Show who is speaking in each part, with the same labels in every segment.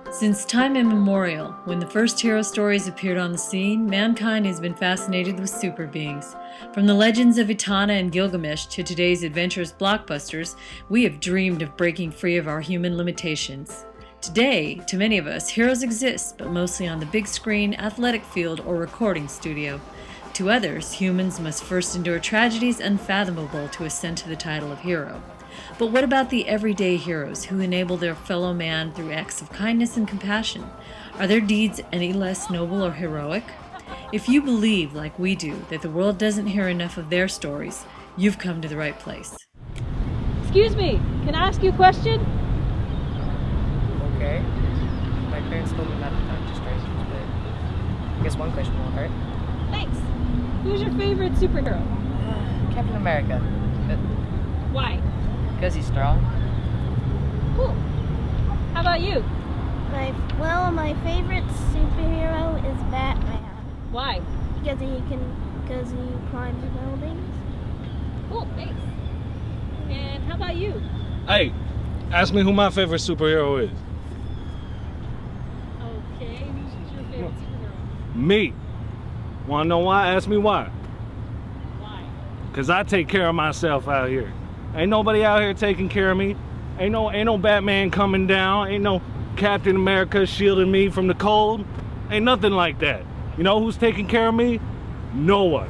Speaker 1: Since time immemorial, when the first hero stories appeared on the scene, mankind has been fascinated with super beings. From the legends of Etana and Gilgamesh to today's adventurous blockbusters, we have dreamed of breaking free of our human limitations. Today, to many of us, heroes exist, but mostly on the big screen, athletic field, or recording studio. To others, humans must first endure tragedies unfathomable to ascend to the title of hero. But what about the everyday heroes who enable their fellow man through acts of kindness and compassion? Are their deeds any less noble or heroic? If you believe, like we do, that the world doesn't hear enough of their stories, you've come to the right place.
Speaker 2: Excuse me, can I ask you a question?
Speaker 3: Okay. My parents told me not to talk to strangers, but I guess one question won't hurt.
Speaker 2: Thanks. Who's your favorite superhero?
Speaker 3: Captain America.
Speaker 2: Why?
Speaker 3: Because he's strong.
Speaker 2: Cool. How about you?
Speaker 4: My favorite superhero is Batman.
Speaker 2: Why?
Speaker 4: Because he climbs buildings.
Speaker 2: Cool, thanks. And how about you?
Speaker 5: Hey, ask me who my favorite superhero is.
Speaker 2: Okay, who's your favorite superhero?
Speaker 5: Me. Wanna know why? Ask me why.
Speaker 2: Why?
Speaker 5: Cause I take care of myself out here. Ain't nobody out here taking care of me. Ain't no Batman coming down. Ain't no Captain America shielding me from the cold. Ain't nothing like that. You know who's taking care of me? No one.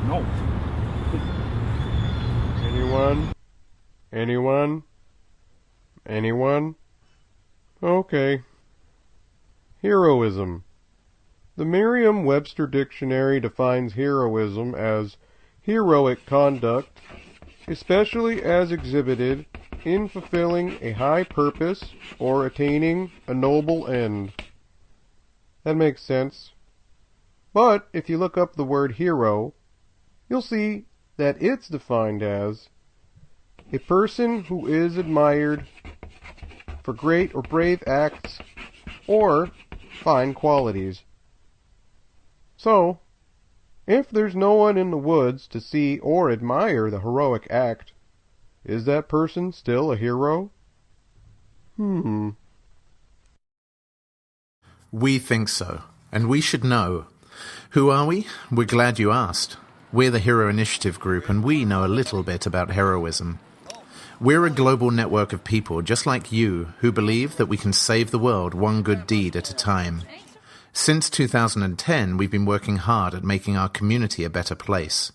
Speaker 5: No.
Speaker 6: Anyone? Okay. Heroism. The Merriam-Webster Dictionary defines heroism as heroic conduct, especially as exhibited in fulfilling a high purpose or attaining a noble end. That makes sense. But if you look up the word hero, you'll see that it's defined as a person who is admired for great or brave acts or fine qualities. So, if there's no one in the woods to see or admire the heroic act, is that person still a hero?
Speaker 7: We think so, and we should know. Who are we? We're glad you asked. We're the Hero Initiative Group, and we know a little bit about heroism. We're a global network of people just like you who believe that we can save the world one good deed at a time. Since 2010, we've been working hard at making our community a better place.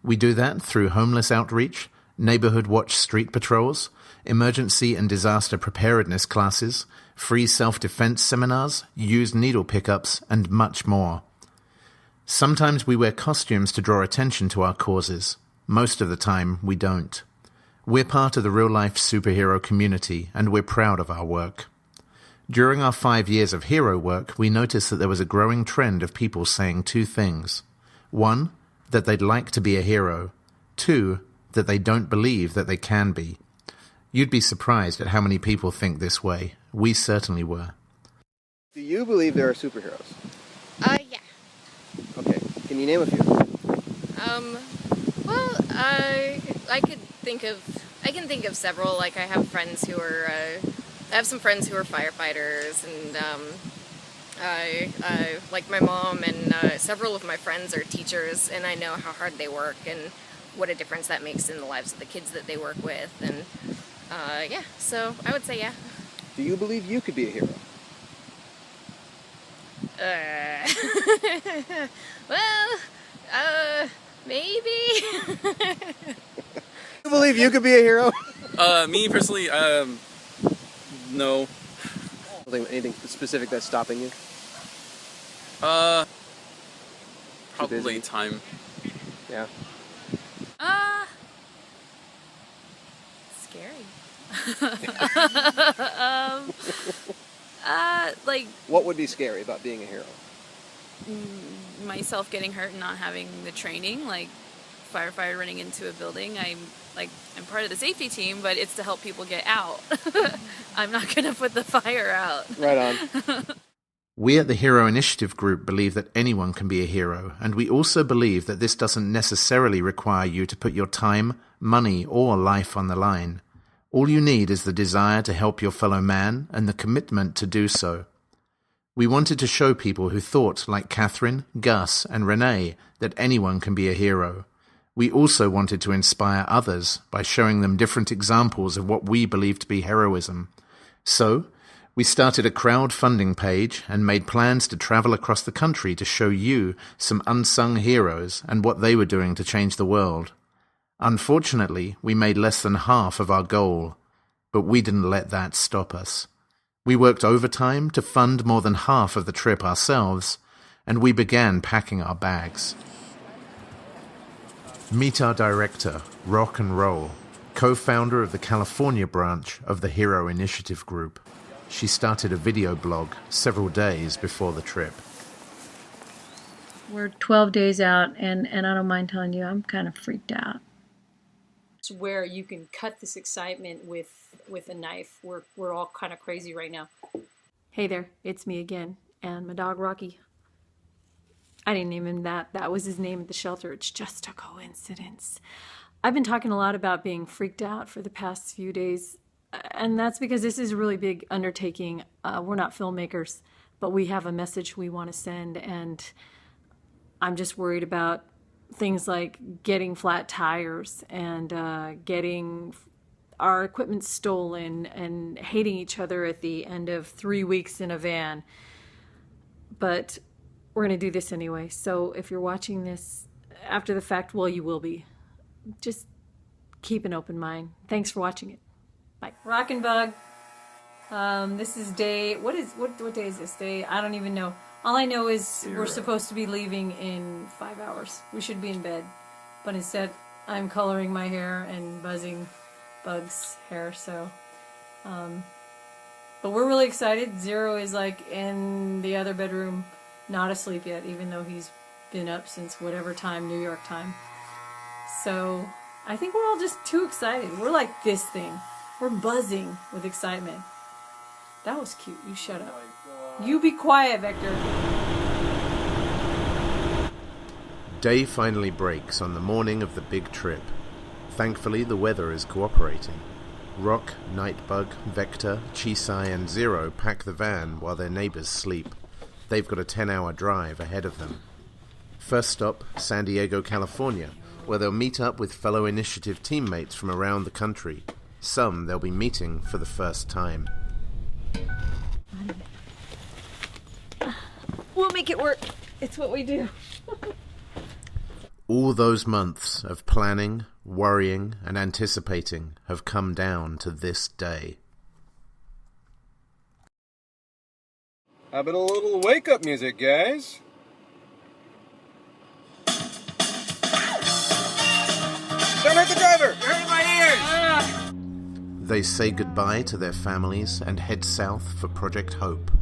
Speaker 7: We do that through homeless outreach, neighborhood watch street patrols, emergency and disaster preparedness classes, free self-defense seminars, used needle pickups, and much more. Sometimes we wear costumes to draw attention to our causes. Most of the time, we don't. We're part of the real-life superhero community, and we're proud of our work. During our 5 years of hero work, we noticed that there was a growing trend of people saying two things. One, that they'd like to be a hero. Two, that they don't believe that they can be. You'd be surprised at how many people think this way. We certainly were.
Speaker 8: Do you believe there are superheroes?
Speaker 9: Yeah.
Speaker 8: Okay, can you name a few?
Speaker 9: Well, I can think of several. Like I have friends who are, I have some friends who are firefighters, and like my mom and several of my friends are teachers, and I know how hard they work and what a difference that makes in the lives of the kids that they work with, and yeah, so I would say yeah.
Speaker 8: Do you believe you could be a hero?
Speaker 9: Well, maybe.
Speaker 8: You believe you could be a hero?
Speaker 10: Me personally, no.
Speaker 8: Anything specific that's stopping you?
Speaker 10: Probably time.
Speaker 8: Yeah.
Speaker 9: Scary.
Speaker 11: Yeah, like
Speaker 8: What would be scary about being a hero?
Speaker 11: myself getting hurt and not having the training, like firefighter running into a building. I'm part of the safety team, but it's to help people get out. I'm not going to put the fire out.
Speaker 8: Right on.
Speaker 7: We at the Hero Initiative Group believe that anyone can be a hero, and we also believe that this doesn't necessarily require you to put your time, money, or life on the line. All you need is the desire to help your fellow man and the commitment to do so. We wanted to show people who thought, like Catherine, Gus, and Renee, that anyone can be a hero. We also wanted to inspire others by showing them different examples of what we believe to be heroism. So, we started a crowdfunding page and made plans to travel across the country to show you some unsung heroes and what they were doing to change the world. Unfortunately, we made less than half of our goal, but we didn't let that stop us. We worked overtime to fund more than half of the trip ourselves, and we began packing our bags. Meet our director, Rock and Roll, co-founder of the California branch of the Hero Initiative Group. She started a video blog several days before the trip.
Speaker 1: We're 12 days out, and I don't mind telling you, I'm kind of freaked out.
Speaker 2: It's where you can cut this excitement with a knife. We're all kind of crazy right now.
Speaker 1: Hey there, it's me again, and my dog Rocky. I didn't name him that. That was his name at the shelter. It's just a coincidence. I've been talking a lot about being freaked out for the past few days, and that's because this is a really big undertaking. We're not filmmakers, but we have a message we want to send, and I'm just worried about things like getting flat tires and getting our equipment stolen and hating each other at the end of 3 weeks in a van. But we're going to do this anyway. So if you're watching this after the fact, well, you will be. Just keep an open mind. Thanks for watching it. Bye. Rock and Bug. This is day, what day is this? Day, I don't even know. All I know is we're supposed to be leaving in 5 hours. We should be in bed. But instead, I'm coloring my hair and buzzing Bug's hair, so. But we're really excited. Zero is like in the other bedroom, not asleep yet, even though he's been up since whatever time, New York time. So I think we're all just too excited. We're like this thing. We're buzzing with excitement. That was cute. You shut up. You be quiet, Vector.
Speaker 7: Day finally breaks on the morning of the big trip. Thankfully, the weather is cooperating. Rock, NightBug, Vector, Chisai, and Zero pack the van while their neighbors sleep. They've got a 10-hour drive ahead of them. First stop, San Diego, California, where they'll meet up with fellow initiative teammates from around the country. Some they'll be meeting for the first time.
Speaker 1: We'll make it work. It's what we do.
Speaker 7: All those months of planning, worrying, and anticipating have come down to this day.
Speaker 6: How about a little wake-up music, guys?
Speaker 8: Don't hurt the driver! You're hurting my ears!
Speaker 7: They say goodbye to their families and head south for Project Hope.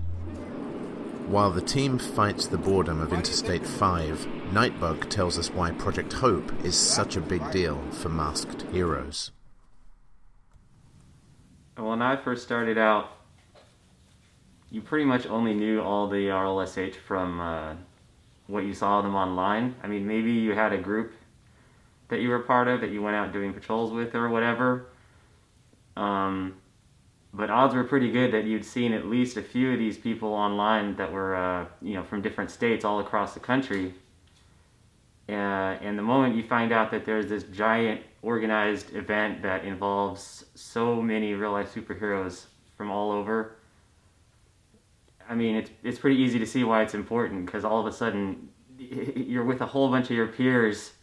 Speaker 7: While the team fights the boredom of Interstate 5, NightBug tells us why Project Hope is such a big deal for masked heroes.
Speaker 12: When I first started out, you pretty much only knew all the RLSH from what you saw them online. I mean, maybe you had a group that you were part of that you went out doing patrols with or whatever. But odds were pretty good that you'd seen at least a few of these people online that were, from different states all across the country. And the moment you find out that there's this giant organized event that involves so many real-life superheroes from all over, I mean, it's pretty easy to see why it's important, because all of a sudden you're with a whole bunch of your peers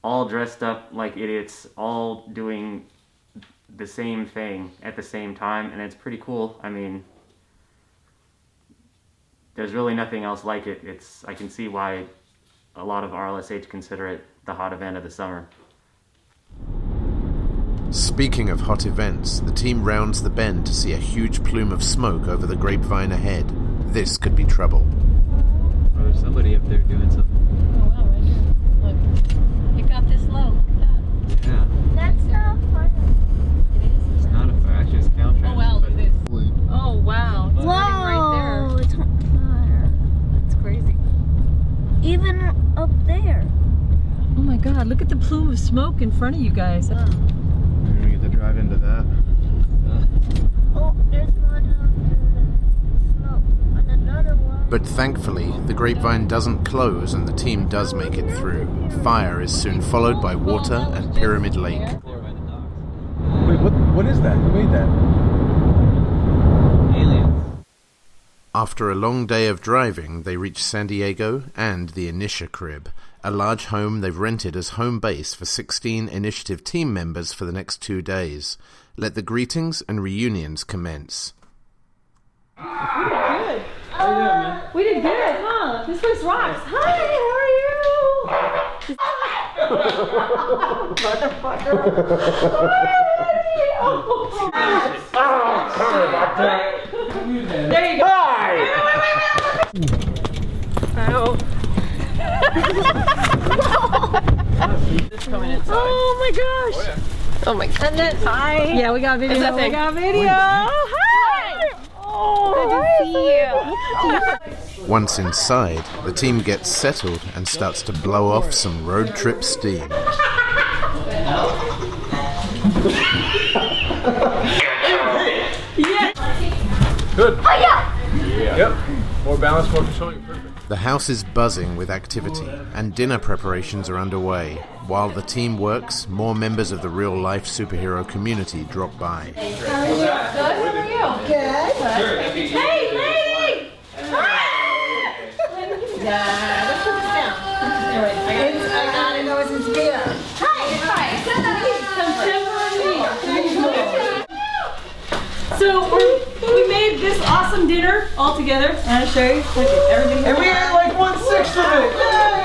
Speaker 12: all dressed up like idiots, all doing the same thing at the same time, and it's pretty cool. I mean, there's really nothing else like it. I can see why a lot of RLSH consider it the hot event of the summer.
Speaker 7: Speaking of hot events, the team rounds the bend to see a huge plume of smoke over the grapevine ahead. This could be trouble.
Speaker 13: Oh, there's somebody up there doing something.
Speaker 1: Oh wow, right here. Look. It got this low. Look at that.
Speaker 13: Yeah.
Speaker 4: That's not fire.
Speaker 1: It is.
Speaker 13: It's not a fire, actually it's caltrans.
Speaker 1: Oh wow, look at this. Oh wow. It's burning right there.
Speaker 4: Whoa, it's on fire.
Speaker 1: That's crazy.
Speaker 4: Even up there.
Speaker 1: Oh my god, look at the plume of smoke in front of you guys.
Speaker 14: We're gonna get to drive into that.
Speaker 4: Oh, there's one smoke. And another one.
Speaker 7: But thankfully, the grapevine doesn't close and the team does make it through. Fire is soon followed by water and Pyramid Lake.
Speaker 14: Wait, what is that? Who made that?
Speaker 13: Aliens.
Speaker 7: After a long day of driving, they reach San Diego and the Inisha Crib, a large home they've rented as home base for 16 Initiative team members for the next 2 days. Let the greetings and reunions commence.
Speaker 1: Good. How you doing, man? We did good, huh? This place rocks. Hi, how are you? There you go. Ow. Oh my gosh.
Speaker 9: Oh my god.
Speaker 1: And then yeah, we got video. We got video. Hi. Oh, good to see you.
Speaker 7: Once inside, the team gets settled and starts to blow off some road trip steam.
Speaker 14: Good. Oh, yeah. Yep. More balance, more control. You're perfect.
Speaker 7: The house is buzzing with activity, and dinner preparations are underway. While the team works, more members of the real-life superhero community drop by.
Speaker 1: How are you? Good. How are you? Good. Hey, lady! Hi! Yeah, let's put this down. I gotta know it's his beer. Hi! So we made this awesome dinner all together. And I'll show you. Look at everything.
Speaker 8: And we ate like 1/6 of it. Yay!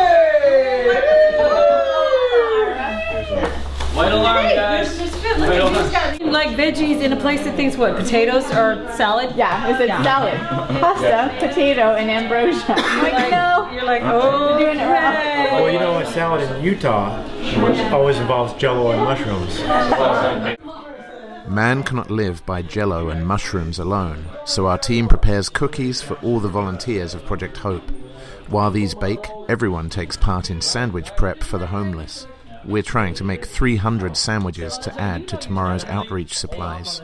Speaker 13: White alarm, guys.
Speaker 1: Look at these guys. Like veggies in a place that thinks what? Potatoes or salad?
Speaker 15: Yeah, it said salad, pasta, potato, and ambrosia.
Speaker 1: Like, no. You're like, oh,
Speaker 15: doing it wrong.
Speaker 16: Well, you know, a salad in Utah always involves Jell-O and mushrooms.
Speaker 7: Man cannot live by Jell-O and mushrooms alone, so our team prepares cookies for all the volunteers of Project Hope. While these bake, everyone takes part in sandwich prep for the homeless. We're trying to make 300 sandwiches to add to tomorrow's outreach supplies.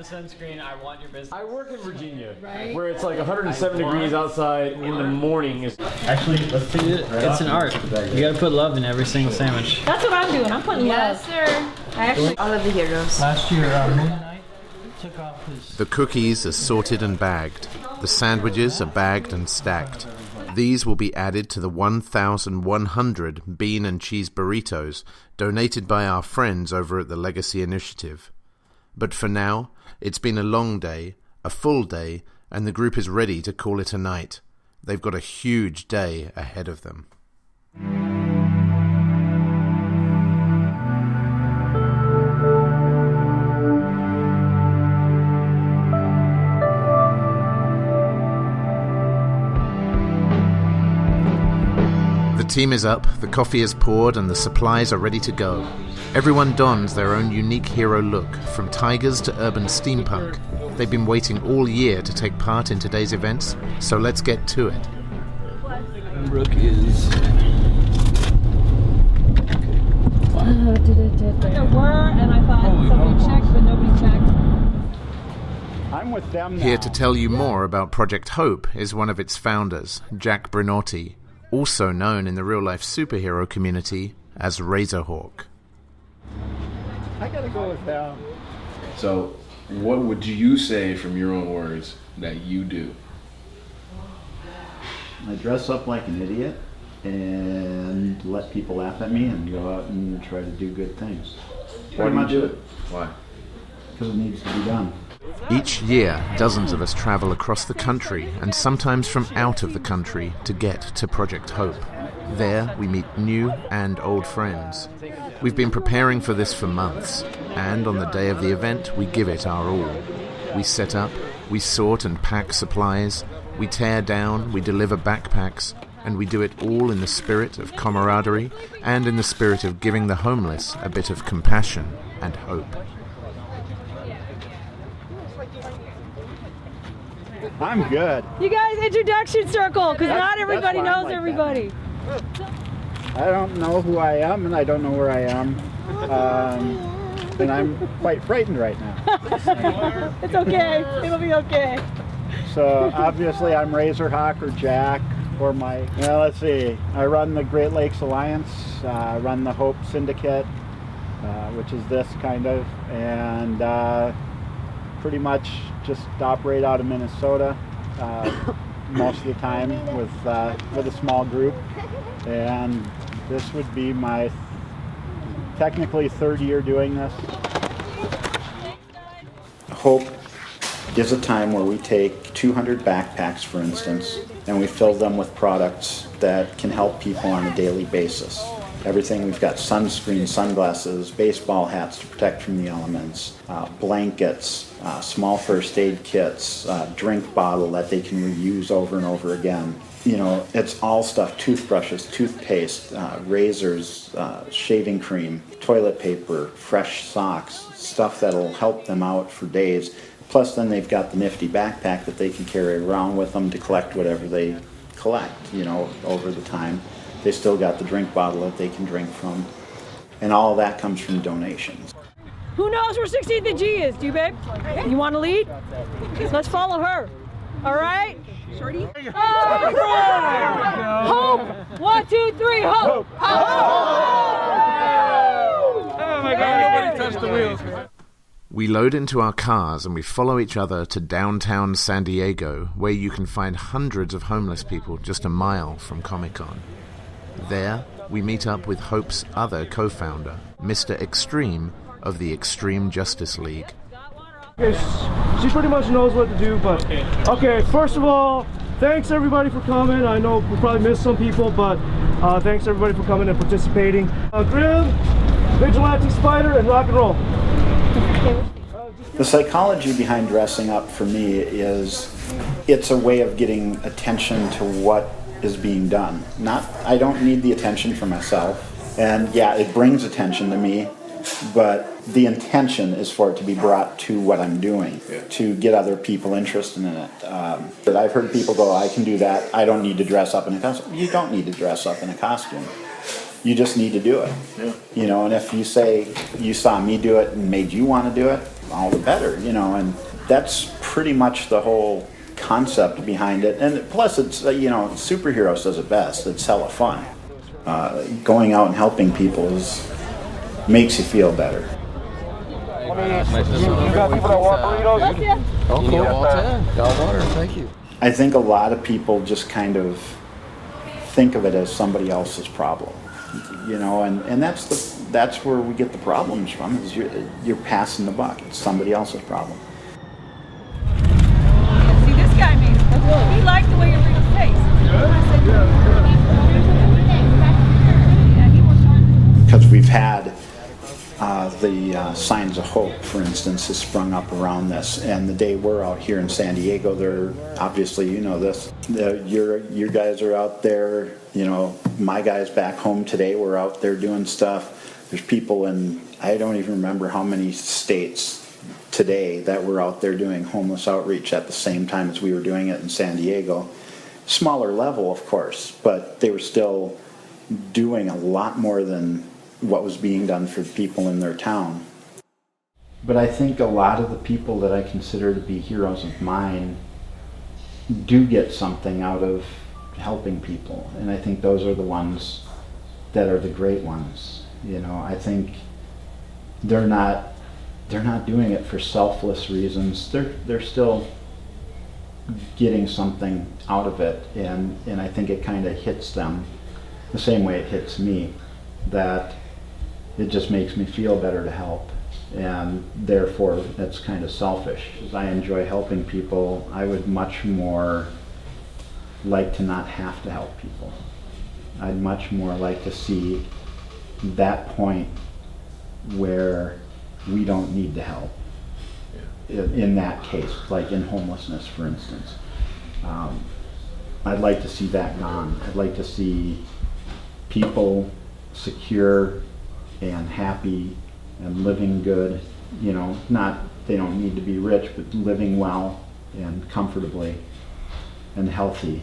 Speaker 16: I work in Virginia, where it's like 107 degrees outside in the morning. Actually, let's take it.
Speaker 13: It's an art. You gotta put love in every single sandwich.
Speaker 1: That's what I'm doing. I'm putting
Speaker 15: Yes,
Speaker 1: love.
Speaker 15: sir.
Speaker 1: I actually
Speaker 15: All of the heroes.
Speaker 13: Last year, Moon Knight took off his...
Speaker 7: The cookies are sorted and bagged. The sandwiches are bagged and stacked. These will be added to the 1,100 bean and cheese burritos donated by our friends over at the Legacy Initiative. But for now, it's been a long day, a full day, and the group is ready to call it a night. They've got a huge day ahead of them. The team is up, the coffee is poured, and the supplies are ready to go. Everyone dons their own unique hero look, from tigers to urban steampunk. They've been waiting all year to take part in today's events, so let's get to it.
Speaker 13: Brooke is...
Speaker 1: There were, and I thought somebody checked, but nobody checked.
Speaker 16: I'm with them now.
Speaker 7: Here to tell you more about Project Hope is one of its founders, Jack Brinotti, also known in the real-life superhero community as Razorhawk.
Speaker 16: I gotta go with them.
Speaker 17: So, what would you say from your own words that you do?
Speaker 18: I dress up like an idiot and let people laugh at me and go out and try to do good things.
Speaker 17: Why do you do it? Why?
Speaker 18: Because it needs to be done.
Speaker 7: Each year, dozens of us travel across the country and sometimes from out of the country to get to Project Hope. There, we meet new and old friends. We've been preparing for this for months, and on the day of the event, we give it our all. We set up, we sort and pack supplies, we tear down, we deliver backpacks, and we do it all in the spirit of camaraderie and in the spirit of giving the homeless a bit of compassion and hope.
Speaker 19: I'm good.
Speaker 20: You guys, introduction circle, because not everybody knows
Speaker 19: like
Speaker 20: everybody.
Speaker 19: I don't know who I am, and I don't know where I am. And I'm quite frightened right now.
Speaker 20: It's okay. It'll be okay.
Speaker 19: So obviously I'm Razorhawk or Jack, or my, let's see, I run the Great Lakes Alliance, run the Hope Syndicate, which is this kind of, and pretty much just operate out of Minnesota most of the time with a small group. And this would be my technically third year doing this.
Speaker 18: Hope is a time where we take 200 backpacks, for instance, and we fill them with products that can help people on a daily basis. Everything, we've got sunscreen, sunglasses, baseball hats to protect from the elements, blankets, small first aid kits, drink bottle that they can reuse over and over again. You know, it's all stuff, toothbrushes, toothpaste, razors, shaving cream, toilet paper, fresh socks, stuff that'll help them out for days. Plus then they've got the nifty backpack that they can carry around with them to collect whatever they collect, you know, over the time. They still got the drink bottle that they can drink from. And all of that comes from donations.
Speaker 20: Who knows where 16th and G is? Do you, babe? You want to lead? Let's follow her. All right? Shorty? All right. Hope! 1, 2, 3, hope! Hope!
Speaker 5: Oh my God, nobody touched the wheels.
Speaker 7: We load into our cars and we follow each other to downtown San Diego, where you can find hundreds of homeless people just a mile from Comic-Con. There, we meet up with Hope's other co-founder, Mr. Extreme of the Extreme Justice League.
Speaker 16: Okay, she pretty much knows what to do, but okay, first of all, thanks everybody for coming. I know we probably missed some people, but thanks everybody for coming and participating. Grim, Vigilante Spider, and rock and roll.
Speaker 18: The psychology behind dressing up for me is it's a way of getting attention to what is being done. I don't need the attention for myself, and yeah, it brings attention to me, but the intention is for it to be brought to what I'm doing, to get other people interested in it. But I've heard people go, I can do that, I don't need to dress up in a costume. You don't need to dress up in a costume. You just need to do it. Yeah. You know, and if you say you saw me do it and made you want to do it, all the better, you know, and that's pretty much the whole concept behind it. And plus it's, Superheroes does it best. It's hella fun. Going out and helping people makes you feel better.
Speaker 16: You got people that want burritos?
Speaker 21: Oh, cool. Got water, thank you.
Speaker 18: I think a lot of people just kind of think of it as somebody else's problem. You know, and that's where we get the problems from, is you're passing the buck. It's somebody else's problem.
Speaker 20: See, this guy he liked the way your burritos taste.
Speaker 18: Because we've had the Signs of Hope, for instance, has sprung up around this, and the day we're out here in San Diego, they're obviously, you know this, your guys are out there, you know, my guys back home today were out there doing stuff. There's people in, I don't even remember how many states today that were out there doing homeless outreach at the same time as we were doing it in San Diego. Smaller level, of course, but they were still doing a lot more than what was being done for people in their town. But I think a lot of the people that I consider to be heroes of mine do get something out of helping people, and I think those are the ones that are the great ones. You know, I think they're not doing it for selfless reasons. They're still getting something out of it, and I think it kind of hits them the same way it hits me, that it just makes me feel better to help, and therefore that's kind of selfish. As I enjoy helping people, I would much more like to not have to help people. I'd much more like to see that point where we don't need the help. In that case, like in homelessness, for instance. I'd like to see that gone. I'd like to see people secure and happy and living good, you know, they don't need to be rich, but living well and comfortably and healthy.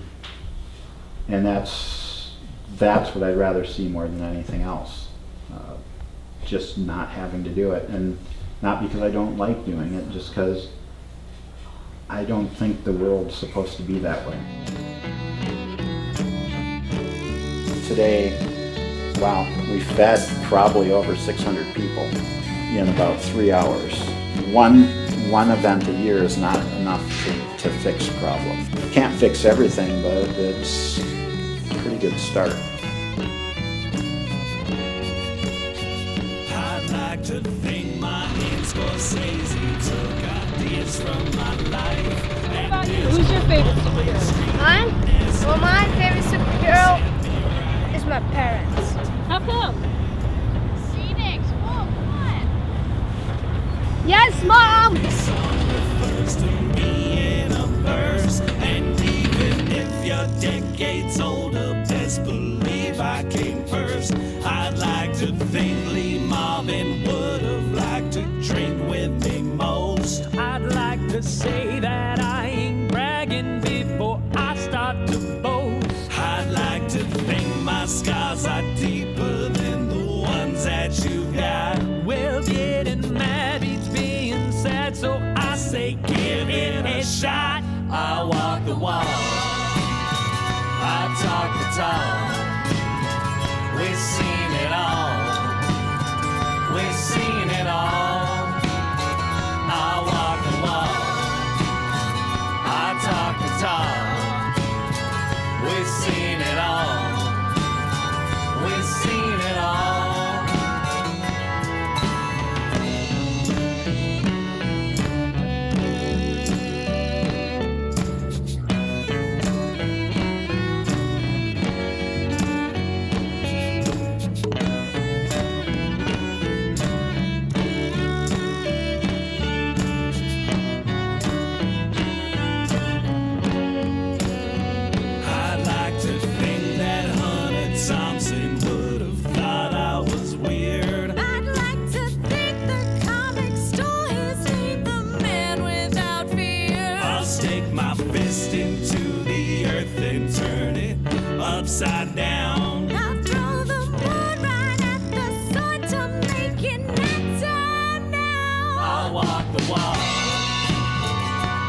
Speaker 18: And that's what I'd rather see more than anything else. Just not having to do it, and not because I don't like doing it, just because I don't think the world's supposed to be that way. Today, wow, we fed probably over 600 people in about 3 hours. One event a year is not enough to fix a problem. Can't fix everything, but it's a pretty good start.
Speaker 3: I'd like to thank my aunt Scorsese, took ideas from my life.
Speaker 20: What about you? Who's your favorite superhero?
Speaker 22: Mine? Well, my favorite superhero is my parents.
Speaker 20: How come?
Speaker 22: Phoenix, whoa, come on. Yes, Mom!
Speaker 3: First to me in a verse, and even if you're decades older, best believe I came first. I'd like to thank Lee Marvin, would have liked to drink with me most. I'd like to say that I ain't bragging before I start to boast. I'd like to think my scars are deeper than the ones that you've got. Well, getting mad beats being sad, so I say give it a shot. I walk the walk, I talk the talk. We've seen it all, we've seen it all. I walk the walk, I talk the talk. We've seen it all, we've seen it all. Upside down.
Speaker 22: I'll throw the moon right at the sun to make it nighttime now.
Speaker 3: I walk the walk,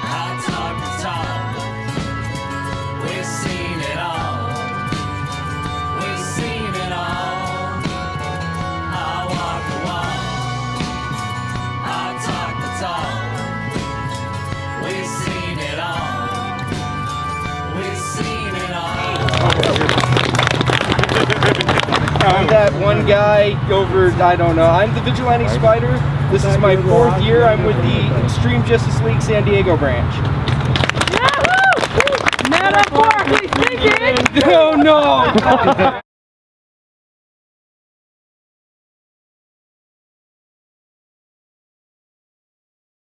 Speaker 3: I talk the talk. We've seen it all, we've seen it all. I walk the walk, I talk the talk. We've seen it all, we've seen it all.
Speaker 23: I'm that one guy over, I don't know, I'm the Vigilante Spider. This is my 4th year. I'm with the Extreme Justice League San Diego branch.
Speaker 20: Yahoo! Metaphorically speaking!
Speaker 23: Oh no!